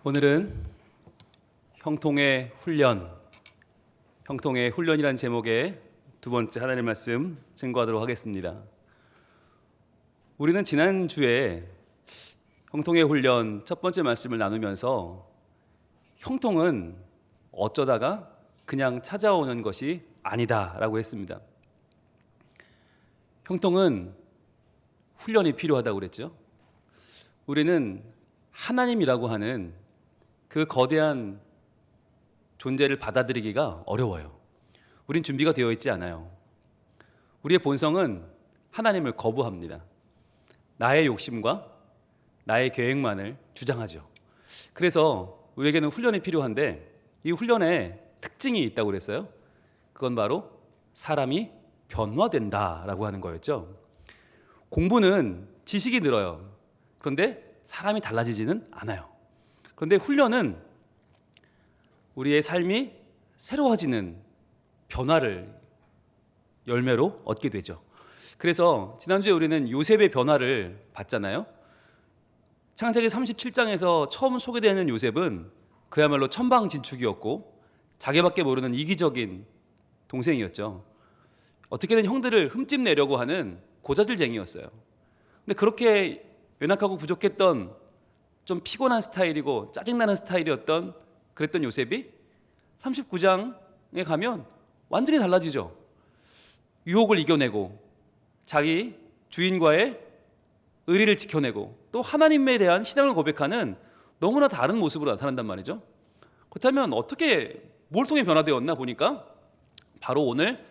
오늘은 형통의 훈련이라는 제목의 두 번째 하나님의 말씀 증거하도록 하겠습니다. 우리는 지난주에 형통의 훈련 첫 번째 말씀을 나누면서 형통은 어쩌다가 그냥 찾아오는 것이 아니다라고 했습니다. 형통은 훈련이 필요하다고 그랬죠. 우리는 하나님이라고 하는 그 거대한 존재를 받아들이기가 어려워요. 우린 준비가 되어 있지 않아요. 우리의 본성은 하나님을 거부합니다. 나의 욕심과 나의 계획만을 주장하죠. 그래서 우리에게는 훈련이 필요한데 이 훈련에 특징이 있다고 그랬어요. 그건 바로 사람이 변화된다라고 하는 거였죠. 공부는 지식이 늘어요. 그런데 사람이 달라지지는 않아요. 그런데 훈련은 우리의 삶이 새로워지는 변화를 열매로 얻게 되죠. 그래서 지난주에 우리는 요셉의 변화를 봤잖아요. 창세기 37장에서 처음 소개되는 요셉은 그야말로 천방진축이었고 자기밖에 모르는 이기적인 동생이었죠. 어떻게든 형들을 흠집내려고 하는 고자질쟁이였어요. 근데 그렇게 연약하고 부족했던 좀 피곤한 스타일이고 짜증나는 스타일이었던 그랬던 요셉이 39장에 가면 완전히 달라지죠. 유혹을 이겨내고 자기 주인과의 의리를 지켜내고 또 하나님에 대한 신앙을 고백하는 너무나 다른 모습으로 나타난단 말이죠. 그렇다면 어떻게 뭘 통해 변화되었나 보니까 바로 오늘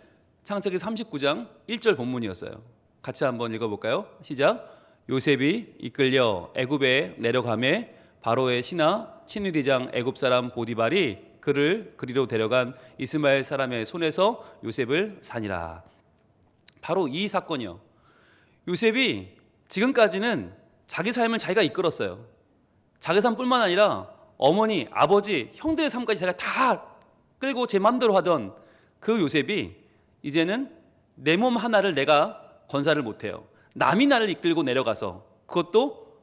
창세기 39장 1절 본문이었어요. 같이 한번 읽어볼까요? 시작. 요셉이 이끌려 애굽에 내려가매 바로의 신하 친위대장 애굽 사람 보디발이 그를 그리로 데려간 이스마엘 사람의 손에서 요셉을 산이라. 바로 이 사건이요. 요셉이 지금까지는 자기 삶을 자기가 이끌었어요. 자기 삶뿐만 아니라 어머니, 아버지, 형들의 삶까지 자기가 다 끌고 제 맘대로 하던 그 요셉이 이제는 내 몸 하나를 내가 건사를 못해요. 남이 나를 이끌고 내려가서 그것도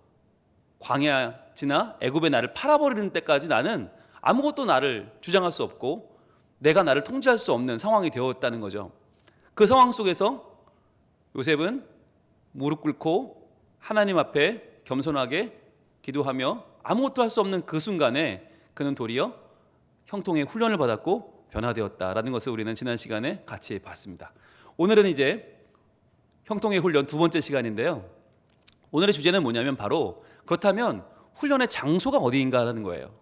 광야 지나 애굽의 나를 팔아버리는 때까지 나는 아무것도 나를 주장할 수 없고 내가 나를 통제할 수 없는 상황이 되었다는 거죠. 그 상황 속에서 요셉은 무릎 꿇고 하나님 앞에 겸손하게 기도하며 아무것도 할 수 없는 그 순간에 그는 도리어 형통의 훈련을 받았고 변화되었다라는 것을 우리는 지난 시간에 같이 봤습니다. 오늘은 이제 형통의 훈련 두 번째 시간인데요. 오늘의 주제는 뭐냐면 바로 그렇다면 훈련의 장소가 어디인가라는 거예요.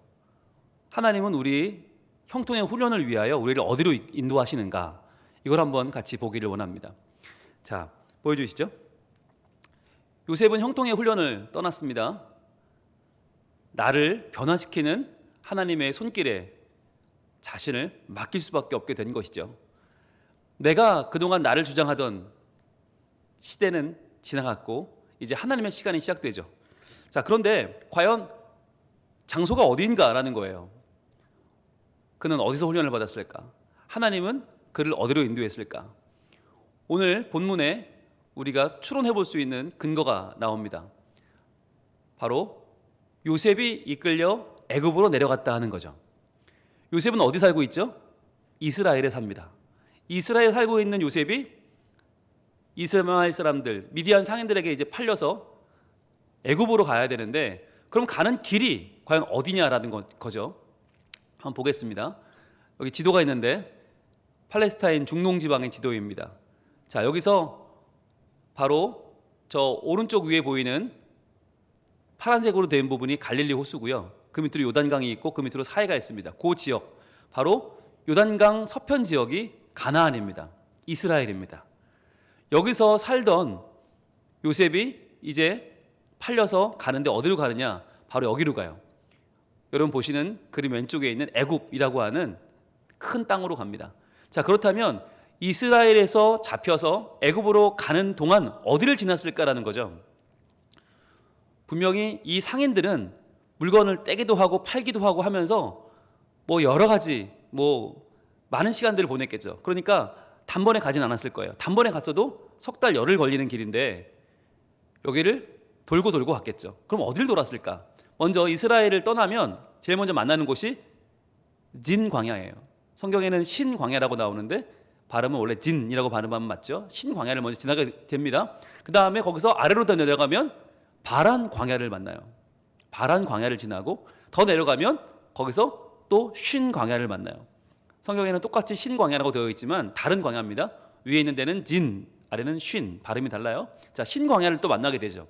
하나님은 우리 형통의 훈련을 위하여 우리를 어디로 인도하시는가, 이걸 한번 같이 보기를 원합니다. 자, 보여주시죠. 요셉은 형통의 훈련을 떠났습니다. 나를 변화시키는 하나님의 손길에 자신을 맡길 수밖에 없게 된 것이죠. 내가 그동안 나를 주장하던 시대는 지나갔고 이제 하나님의 시간이 시작되죠. 자, 그런데 과연 장소가 어디인가라는 거예요. 그는 어디서 훈련을 받았을까? 하나님은 그를 어디로 인도했을까? 오늘 본문에 우리가 추론해 볼 수 있는 근거가 나옵니다. 바로 요셉이 이끌려 애굽으로 내려갔다 하는 거죠. 요셉은 어디 살고 있죠? 이스라엘에 삽니다. 이스라엘에 살고 있는 요셉이 이스마엘 사람들, 미디안 상인들에게 이제 팔려서 애굽으로 가야 되는데 그럼 가는 길이 과연 어디냐라는 거죠. 한번 보겠습니다. 여기 지도가 있는데 팔레스타인 중동 지방의 지도입니다. 자, 여기서 바로 저 오른쪽 위에 보이는 파란색으로 된 부분이 갈릴리 호수고요. 그 밑으로 요단강이 있고 그 밑으로 사해가 있습니다. 그 지역, 바로 요단강 서편 지역이 가나안입니다. 이스라엘입니다. 여기서 살던 요셉이 이제 팔려서 가는데 어디로 가느냐? 바로 여기로 가요. 여러분 보시는 그림 왼쪽에 있는 애굽이라고 하는 큰 땅으로 갑니다. 자, 그렇다면 이스라엘에서 잡혀서 애굽으로 가는 동안 어디를 지났을까라는 거죠. 분명히 이 상인들은 물건을 떼기도 하고 팔기도 하고 하면서 뭐 여러 가지 많은 시간들을 보냈겠죠. 그러니까 단번에 가진 않았을 거예요. 단번에 갔어도 석 달 열흘 걸리는 길인데 여기를 돌고 갔겠죠. 그럼 어딜 돌았을까? 먼저 이스라엘을 떠나면 제일 먼저 만나는 곳이 진 광야예요. 성경에는 신 광야라고 나오는데 발음은 원래 진이라고 발음하면 맞죠. 신 광야를 먼저 지나게 됩니다. 그 다음에 거기서 아래로 더 내려가면 바란 광야를 만나요. 바란 광야를 지나고 더 내려가면 거기서 또 쉰 광야를 만나요. 성경에는 똑같이 신 광야라고 되어 있지만 다른 광야입니다. 위에 있는 데는 진, 아래는 쉰, 발음이 달라요. 자, 신 광야를 또 만나게 되죠.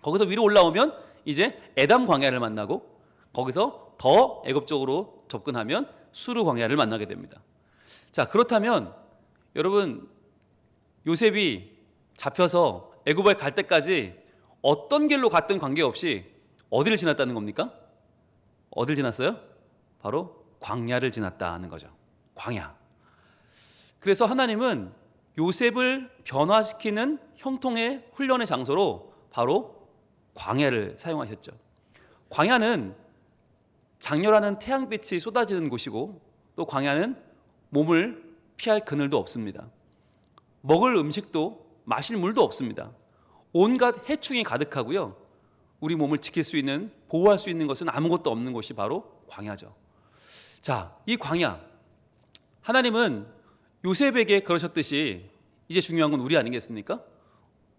거기서 위로 올라오면 이제 에담 광야를 만나고 거기서 더 애굽 쪽으로 접근하면 수르 광야를 만나게 됩니다. 자, 그렇다면 여러분, 요셉이 잡혀서 애굽에 갈 때까지 어떤 길로 갔든 관계없이 어디를 지났다는 겁니까? 어딜 지났어요? 바로 광야를 지났다는 거죠. 광야. 그래서 하나님은 요셉을 변화시키는 형통의 훈련의 장소로 바로 광야를 사용하셨죠. 광야는 장렬하는 태양빛이 쏟아지는 곳이고 또 광야는 몸을 피할 그늘도 없습니다. 먹을 음식도 마실 물도 없습니다. 온갖 해충이 가득하고요. 우리 몸을 지킬 수 있는, 보호할 수 있는 것은 아무것도 없는 곳이 바로 광야죠. 자, 이 광야, 하나님은 요셉에게 그러셨듯이 이제 중요한 건 우리 아니겠습니까?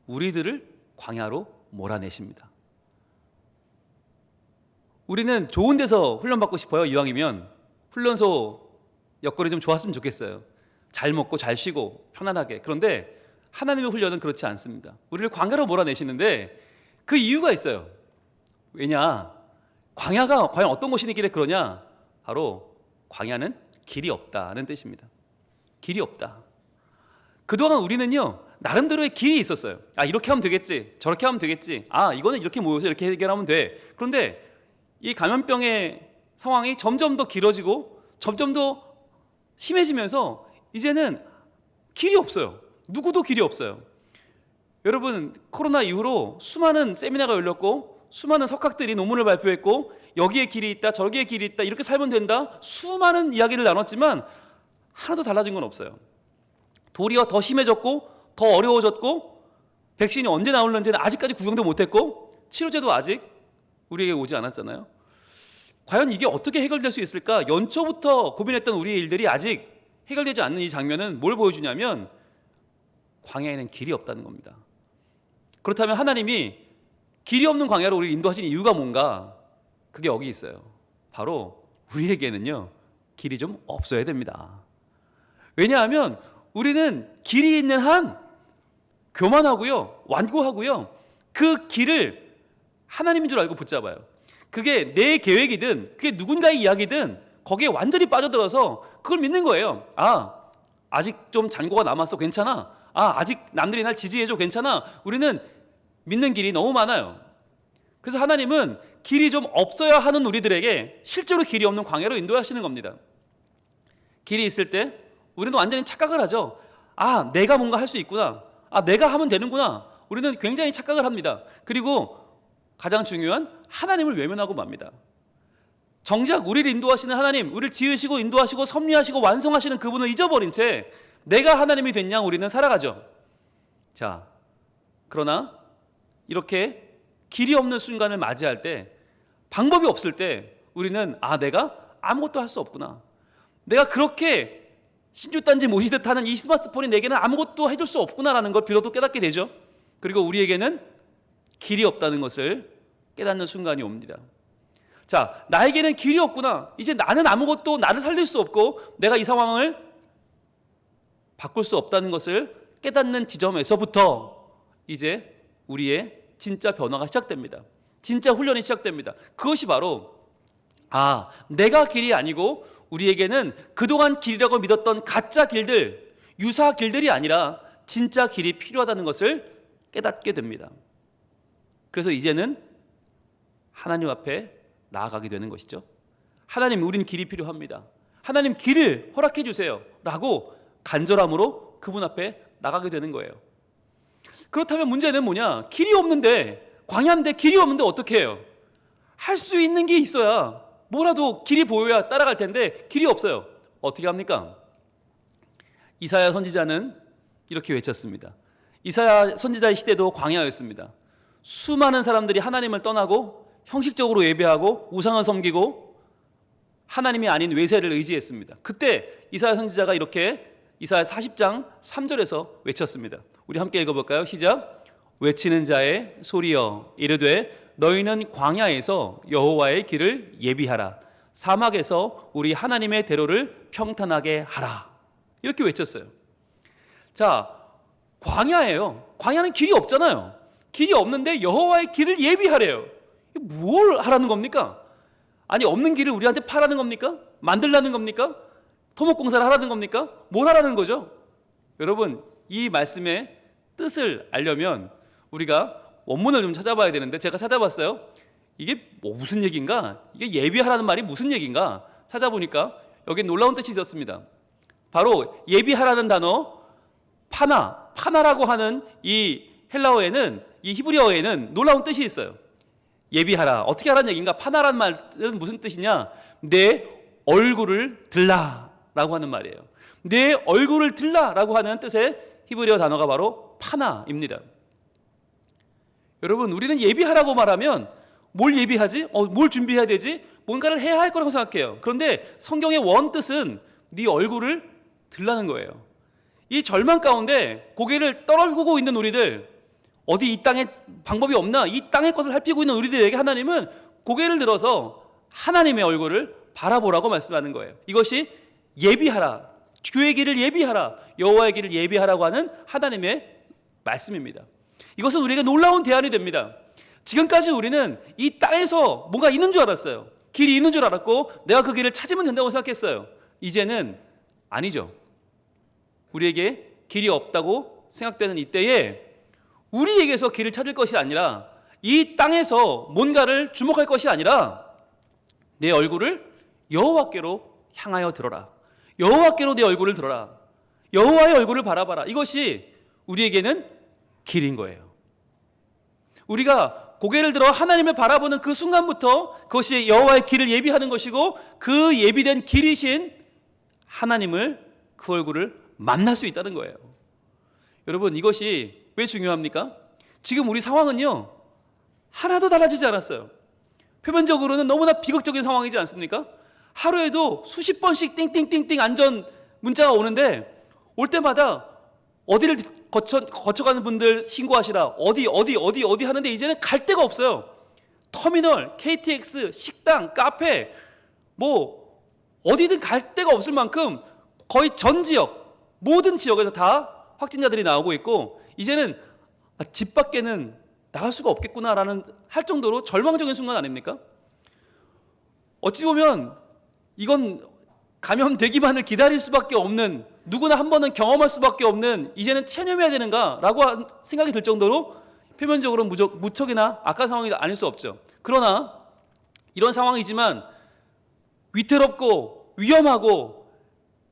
우리들을 광야로 몰아내십니다. 우리는 좋은 데서 훈련받고 싶어요. 이왕이면 훈련소 여건이 좀 좋았으면 좋겠어요. 잘 먹고 잘 쉬고 편안하게. 그런데 하나님의 훈련은 그렇지 않습니다. 우리를 광야로 몰아내시는데 그 이유가 있어요. 왜냐? 광야가 과연 어떤 곳이길래 그러냐? 바로 광야는 길이 없다는 뜻입니다. 길이 없다. 그동안 우리는요, 나름대로의 길이 있었어요. 아, 이렇게 하면 되겠지, 저렇게 하면 되겠지, 아, 이거는 이렇게 모여서 이렇게 해결하면 돼. 그런데 이 감염병의 상황이 점점 더 길어지고 점점 더 심해지면서 이제는 길이 없어요. 누구도 길이 없어요. 여러분, 코로나 이후로 수많은 세미나가 열렸고 수많은 석학들이 논문을 발표했고 여기에 길이 있다, 저기에 길이 있다, 이렇게 살면 된다, 수많은 이야기를 나눴지만 하나도 달라진 건 없어요. 도리어 더 심해졌고 더 어려워졌고 백신이 언제 나올는지는 아직까지 구경도 못했고 치료제도 아직 우리에게 오지 않았잖아요. 과연 이게 어떻게 해결될 수 있을까? 연초부터 고민했던 우리의 일들이 아직 해결되지 않는 이 장면은 뭘 보여주냐면 광야에는 길이 없다는 겁니다. 그렇다면 하나님이 길이 없는 광야로 우리를 인도하신 이유가 뭔가? 그게 여기 있어요. 바로 우리에게는요, 길이 좀 없어야 됩니다. 왜냐하면 우리는 길이 있는 한 교만하고요, 완고하고요, 그 길을 하나님인 줄 알고 붙잡아요. 그게 내 계획이든 그게 누군가의 이야기든 거기에 완전히 빠져들어서 그걸 믿는 거예요. 아, 아직 좀 잔고가 남았어, 괜찮아. 아, 아직 남들이 날 지지해줘, 괜찮아. 우리는 믿는 길이 너무 많아요. 그래서 하나님은 길이 좀 없어야 하는 우리들에게 실제로 길이 없는 광야로 인도하시는 겁니다. 길이 있을 때 우리는 완전히 착각을 하죠. 아, 내가 뭔가 할 수 있구나. 아, 내가 하면 되는구나. 우리는 굉장히 착각을 합니다. 그리고 가장 중요한 하나님을 외면하고 맙니다. 정작 우리를 인도하시는 하나님, 우리를 지으시고 인도하시고 섭리하시고 완성하시는 그분을 잊어버린 채 내가 하나님이 된 양 우리는 살아가죠. 자, 그러나 이렇게 길이 없는 순간을 맞이할 때, 방법이 없을 때 우리는 아, 내가 아무것도 할 수 없구나. 내가 그렇게 신주단지 모시듯 하는 이 스마트폰이 내게는 아무것도 해줄 수 없구나라는 걸 비로소 깨닫게 되죠. 그리고 우리에게는 길이 없다는 것을 깨닫는 순간이 옵니다. 자, 나에게는 길이 없구나. 이제 나는 아무것도 나를 살릴 수 없고 내가 이 상황을 바꿀 수 없다는 것을 깨닫는 지점에서부터 이제 우리의 진짜 변화가 시작됩니다. 진짜 훈련이 시작됩니다. 그것이 바로 아, 내가 길이 아니고 우리에게는 그동안 길이라고 믿었던 가짜 길들, 유사 길들이 아니라 진짜 길이 필요하다는 것을 깨닫게 됩니다. 그래서 이제는 하나님 앞에 나아가게 되는 것이죠. 하나님, 우린 길이 필요합니다. 하나님, 길을 허락해 주세요 라고 간절함으로 그분 앞에 나가게 되는 거예요. 그렇다면 문제는 뭐냐? 길이 없는데, 광야인데 길이 없는데 어떻게 해요? 할 수 있는 게 있어야, 뭐라도 길이 보여야 따라갈 텐데 길이 없어요. 어떻게 합니까? 이사야 선지자는 이렇게 외쳤습니다. 이사야 선지자의 시대도 광야였습니다. 수많은 사람들이 하나님을 떠나고 형식적으로 예배하고 우상을 섬기고 하나님이 아닌 외세를 의지했습니다. 그때 이사야 선지자가 이렇게 이사야 40장 3절에서 외쳤습니다. 우리 함께 읽어볼까요? 시작. 외치는 자의 소리여 이르되 너희는 광야에서 여호와의 길을 예비하라. 사막에서 우리 하나님의 대로를 평탄하게 하라. 이렇게 외쳤어요. 자, 광야예요. 광야는 길이 없잖아요. 길이 없는데 여호와의 길을 예비하래요. 뭘 하라는 겁니까? 아니, 없는 길을 우리한테 파라는 겁니까? 만들라는 겁니까? 토목공사를 하라는 겁니까? 뭘 하라는 거죠? 여러분, 이 말씀의 뜻을 알려면 우리가 원문을 좀 찾아봐야 되는데, 제가 찾아봤어요. 이게 뭐 무슨 얘기인가? 이게 예비하라는 말이 무슨 얘기인가? 찾아보니까 여기 놀라운 뜻이 있었습니다. 바로 예비하라는 단어 파나라고 하는 이 헬라어에는, 이 히브리어에는 놀라운 뜻이 있어요. 예비하라. 어떻게 하라는 얘기인가? 파나라는 말은 무슨 뜻이냐? 내 얼굴을 들라라고 하는 말이에요. 내 얼굴을 들라라고 하는 뜻의 히브리어 단어가 바로 파나입니다. 여러분, 우리는 예비하라고 말하면 뭘 예비하지? 뭘 준비해야 되지? 뭔가를 해야 할 거라고 생각해요. 그런데 성경의 원뜻은 네 얼굴을 들라는 거예요. 이 절망 가운데 고개를 떨구고 있는 우리들, 어디 이 땅에 방법이 없나? 이 땅의 것을 살피고 있는 우리들에게 하나님은 고개를 들어서 하나님의 얼굴을 바라보라고 말씀하는 거예요. 이것이 예비하라, 주의 길을 예비하라, 여호와의 길을 예비하라고 하는 하나님의 말씀입니다. 이것은 우리에게 놀라운 대안이 됩니다. 지금까지 우리는 이 땅에서 뭔가 있는 줄 알았어요. 길이 있는 줄 알았고 내가 그 길을 찾으면 된다고 생각했어요. 이제는 아니죠. 우리에게 길이 없다고 생각되는 이때에 우리에게서 길을 찾을 것이 아니라, 이 땅에서 뭔가를 주목할 것이 아니라 내 얼굴을 여호와께로 향하여 들어라. 여호와께로 내 얼굴을 들어라. 여호와의 얼굴을 바라봐라. 이것이 우리에게는 길인 거예요. 우리가 고개를 들어 하나님을 바라보는 그 순간부터 그것이 여호와의 길을 예비하는 것이고, 그 예비된 길이신 하나님을, 그 얼굴을 만날 수 있다는 거예요. 여러분, 이것이 왜 중요합니까? 지금 우리 상황은요, 하나도 달라지지 않았어요. 표면적으로는 너무나 비극적인 상황이지 않습니까? 하루에도 수십 번씩 띵띵띵띵 안전 문자가 오는데, 올 때마다 어디를 거쳐가는 분들 신고하시라, 어디 하는데 이제는 갈 데가 없어요. 터미널, KTX, 식당, 카페, 뭐 어디든 갈 데가 없을 만큼 거의 전 지역, 모든 지역에서 다 확진자들이 나오고 있고, 이제는 집 밖에는 나갈 수가 없겠구나라는 할 정도로 절망적인 순간 아닙니까? 어찌 보면 이건 감염되기만을 기다릴 수밖에 없는, 누구나 한 번은 경험할 수밖에 없는, 이제는 체념해야 되는가라고 생각이 들 정도로 표면적으로 무척이나 악한 상황이 아닐 수 없죠. 그러나 이런 상황이지만 위태롭고 위험하고,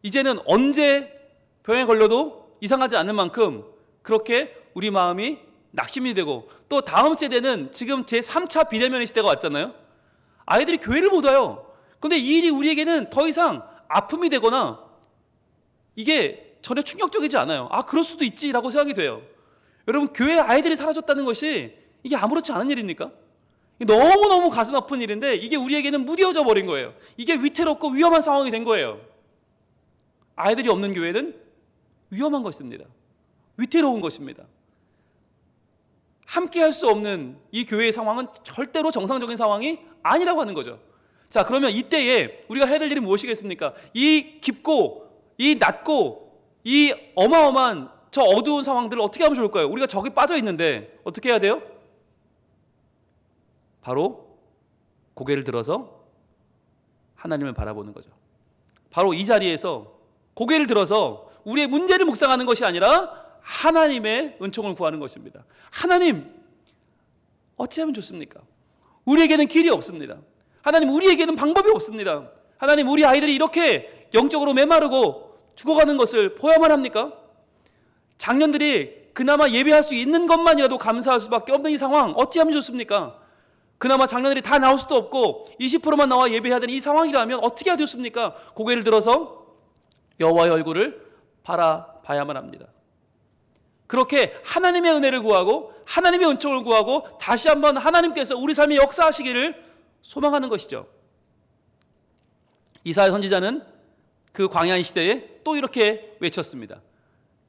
이제는 언제 병에 걸려도 이상하지 않는 만큼 그렇게 우리 마음이 낙심이 되고, 또 다음 세대는 지금 제3차 비대면의 시대가 왔잖아요. 아이들이 교회를 못 와요. 그런데 이 일이 우리에게는 더 이상 아픔이 되거나 이게 전혀 충격적이지 않아요. 그럴 수도 있지라고 생각이 돼요. 여러분, 교회 아이들이 사라졌다는 것이 이게 아무렇지 않은 일입니까? 너무너무 가슴 아픈 일인데 이게 우리에게는 무뎌져 버린 거예요. 이게 위태롭고 위험한 상황이 된 거예요. 아이들이 없는 교회는 위험한 것입니다. 위태로운 것입니다. 함께 할 수 없는 이 교회의 상황은 절대로 정상적인 상황이 아니라고 하는 거죠. 자, 그러면 이때에 우리가 해야 될 일이 무엇이겠습니까? 이 깊고, 이 낮고, 이 어마어마한 저 어두운 상황들을 어떻게 하면 좋을까요? 우리가 저기 빠져 있는데 어떻게 해야 돼요? 바로 고개를 들어서 하나님을 바라보는 거죠. 바로 이 자리에서 고개를 들어서 우리의 문제를 묵상하는 것이 아니라 하나님의 은총을 구하는 것입니다. 하나님, 어찌하면 좋습니까? 우리에게는 길이 없습니다. 하나님, 우리에게는 방법이 없습니다. 하나님, 우리 아이들이 이렇게 영적으로 메마르고 죽어가는 것을 보야만 합니까? 장년들이 그나마 예배할 수 있는 것만이라도 감사할 수밖에 없는 이 상황, 어찌하면 좋습니까? 그나마 장년들이 다 나올 수도 없고 20%만 나와 예배해야 되는 이 상황이라면 어떻게 해야 되겠습니까? 고개를 들어서 여호와의 얼굴을 바라봐야만 합니다. 그렇게 하나님의 은혜를 구하고 하나님의 은총을 구하고 다시 한번 하나님께서 우리 삶에 역사하시기를 소망하는 것이죠. 이사야 선지자는 그 광야의 시대에 또 이렇게 외쳤습니다.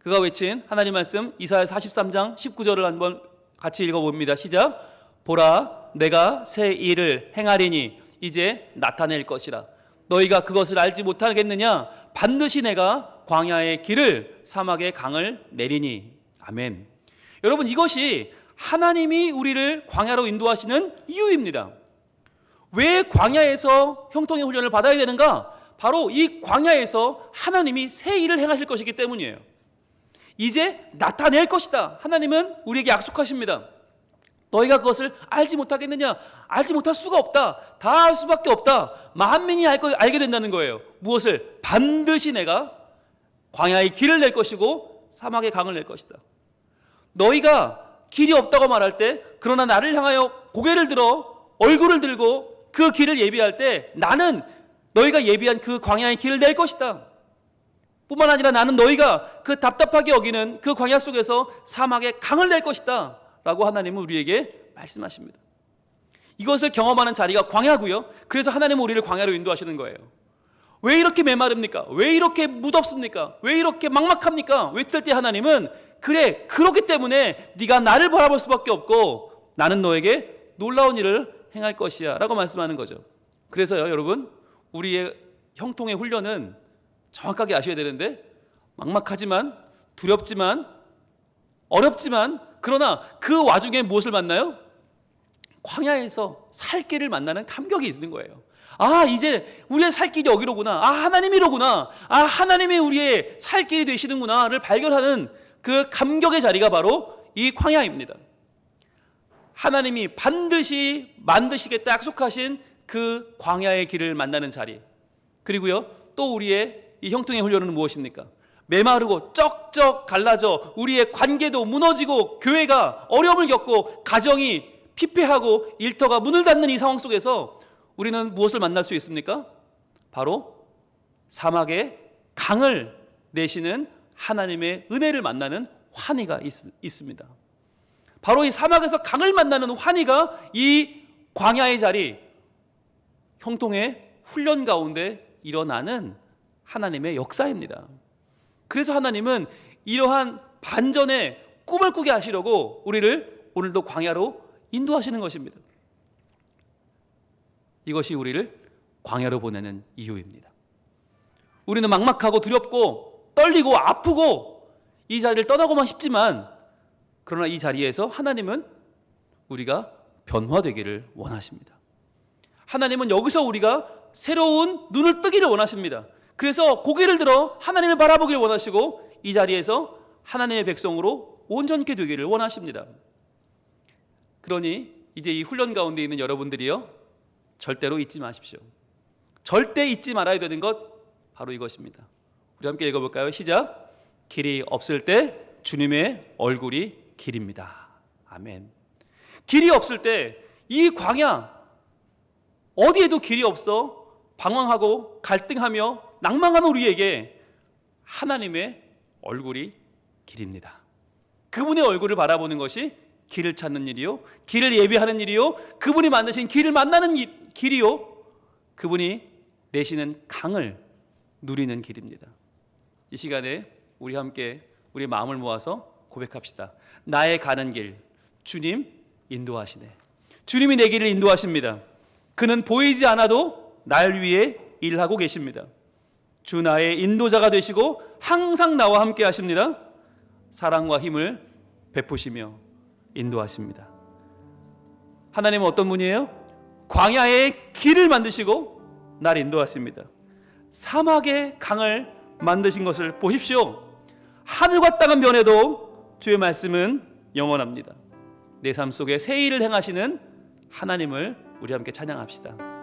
그가 외친 하나님 말씀 이사야 43장 19절을 한번 같이 읽어봅니다. 시작. 보라, 내가 새 일을 행하리니 이제 나타낼 것이라. 너희가 그것을 알지 못하겠느냐? 반드시 내가 광야의 길을 사막의 강을 내리니. 아멘. 여러분, 이것이 하나님이 우리를 광야로 인도하시는 이유입니다. 왜 광야에서 형통의 훈련을 받아야 되는가? 바로 이 광야에서 하나님이 새 일을 행하실 것이기 때문이에요. 이제 나타낼 것이다. 하나님은 우리에게 약속하십니다. 너희가 그것을 알지 못하겠느냐? 알지 못할 수가 없다. 다 알 수밖에 없다. 만민이 알게 된다는 거예요. 무엇을? 반드시 내가 광야의 길을 낼 것이고 사막의 강을 낼 것이다. 너희가 길이 없다고 말할 때, 그러나 나를 향하여 고개를 들어 얼굴을 들고 그 길을 예비할 때 나는 너희가 예비한 그 광야의 길을 낼 것이다. 뿐만 아니라 나는 너희가 그 답답하게 여기는 그 광야 속에서 사막의 강을 낼 것이다 라고 하나님은 우리에게 말씀하십니다. 이것을 경험하는 자리가 광야고요. 그래서 하나님은 우리를 광야로 인도하시는 거예요. 왜 이렇게 메마릅니까? 왜 이렇게 무덥습니까? 왜 이렇게 막막합니까? 외칠 때 하나님은 그래, 그렇기 때문에 네가 나를 바라볼 수밖에 없고 나는 너에게 놀라운 일을 행할 것이야 라고 말씀하는 거죠. 그래서요, 여러분, 우리의 형통의 훈련은 정확하게 아셔야 되는데, 막막하지만 두렵지만 어렵지만, 그러나 그 와중에 무엇을 만나요? 광야에서 살 길을 만나는 감격이 있는 거예요. 아, 이제 우리의 살 길이 여기로구나. 아, 하나님이로구나. 아, 하나님이 우리의 살 길이 되시는구나를 발견하는 그 감격의 자리가 바로 이 광야입니다. 하나님이 반드시 만드시겠다 약속하신 그 광야의 길을 만나는 자리. 그리고요, 또 우리의 이 형통의 훈련은 무엇입니까? 메마르고 쩍쩍 갈라져 우리의 관계도 무너지고 교회가 어려움을 겪고 가정이 피폐하고 일터가 문을 닫는 이 상황 속에서 우리는 무엇을 만날 수 있습니까? 바로 사막의 강을 내시는 하나님의 은혜를 만나는 환희가 있습니다. 바로 이 사막에서 강을 만나는 환희가 이 광야의 자리, 형통의 훈련 가운데 일어나는 하나님의 역사입니다. 그래서 하나님은 이러한 반전의 꿈을 꾸게 하시려고 우리를 오늘도 광야로 인도하시는 것입니다. 이것이 우리를 광야로 보내는 이유입니다. 우리는 막막하고 두렵고 떨리고 아프고 이 자리를 떠나고만 싶지만, 그러나 이 자리에서 하나님은 우리가 변화되기를 원하십니다. 하나님은 여기서 우리가 새로운 눈을 뜨기를 원하십니다. 그래서 고개를 들어 하나님을 바라보기를 원하시고 이 자리에서 하나님의 백성으로 온전케 되기를 원하십니다. 그러니 이제 이 훈련 가운데 있는 여러분들이요, 절대로 잊지 마십시오. 절대 잊지 말아야 되는 것 바로 이것입니다. 우리 함께 읽어볼까요? 시작. 길이 없을 때 주님의 얼굴이 길입니다. 아멘. 길이 없을 때 이 광야, 어디에도 길이 없어 방황하고 갈등하며 낭망하는 우리에게 하나님의 얼굴이 길입니다. 그분의 얼굴을 바라보는 것이 길을 찾는 일이요, 길을 예비하는 일이요, 그분이 만드신 길을 만나는 길이요, 그분이 내시는 강을 누리는 길입니다. 이 시간에 우리 함께 우리 마음을 모아서 고백합시다. 나의 가는 길, 주님 인도하시네. 주님이 내 길을 인도하십니다. 그는 보이지 않아도 날 위해 일하고 계십니다. 주 나의 인도자가 되시고 항상 나와 함께 하십니다. 사랑과 힘을 베푸시며 인도하십니다. 하나님은 어떤 분이에요? 광야의 길을 만드시고 날 인도하십니다. 사막의 강을 만드신 것을 보십시오. 하늘과 땅은 변해도 주의 말씀은 영원합니다. 내 삶 속에 새 일을 행하시는 하나님을 우리 함께 찬양합시다.